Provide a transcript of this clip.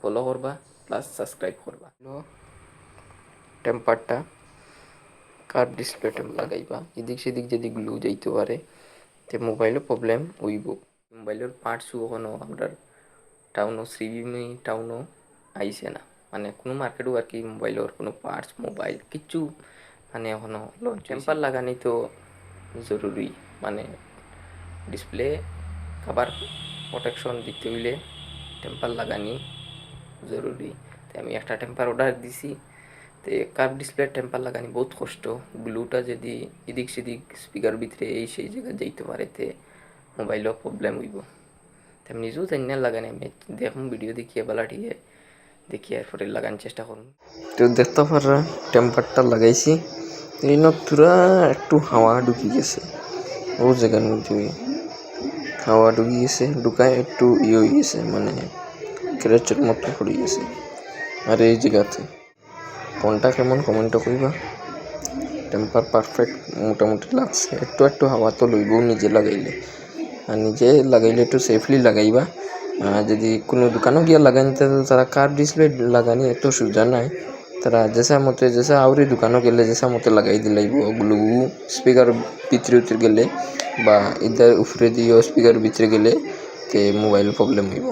Follow করবা plus subscribe করবা। টেম্পারটা curve display temper লাগাইবা, এদিক সেদিক যদি গ্লু যাইতে পারে তে মোবাইলও প্রবলেম হইব। মোবাইলের পার্টসও এখনও আমরা টাউনও শ্রীভূমি টাউনও আইসে না, মানে কোনো মার্কেটও আর কি মোবাইলের কোনো পার্টস মোবাইল কিচ্ছু মানে এখনও লঞ্চ। টেম্পার লাগানি তো জরুরি, মানে ডিসপ্লে কাভার প্রোটেকশন দিতে হইলে টেম্পার লাগানি জরুরি। তো আমি একটা টেম্পার অর্ডার দিছি, তো কার্ভ ডিসপ্লে টেম্পার লাগানি বহুত কষ্ট। গ্লুটা যদি এদিক সেদিক স্পিকার ভিতরে এই সেই জায়গায় যাইতে পারে তে মোবাইলও প্রবলেম হইব। তো আমি নিজেও জানি না লাগানি, আমি দেখুন ভিডিও দেখিয়ে বেলাটিয়ে দেখি এরপরে লাগানোর চেষ্টা করুন। তো দেখতে পারা টেম্পারটা লাগাইছি, এই পুরা একটু হাওয়া ঢুকি গেছে, ও জায়গার মধ্যে হাওয়া ঢুকি গেছে, ঢুকায় একটু হয়ে গেছে, মানে ক্র্যাচের মতো পড়ে গেছে। আর এই জায়গাতে কোনটা কেমন কমেন্টও করিবা। টেম্পার পারফেক্ট মোটামুটি লাগছে, একটু একটু হাওয়া তো লইব নিজে লাগাইলে, আর নিজে লাগাইলে একটু সেফলি লাগাইবা। যদি কোনো দোকানও গিয়া লাগাইতে তারা কার্ভ ডিসপ্লে লাগানি এত সোজা নাই, তারা যেসা মতে যেসা আউরি দোকানও গেলে যেসা মতে লাগাই দিলাইব। ওগুলো স্পিকার ভিতরে গেলে বা ইদার উপরে দিয়েও স্পিকার ভিতরে গেলে তে মোবাইল প্রবলেম হইব।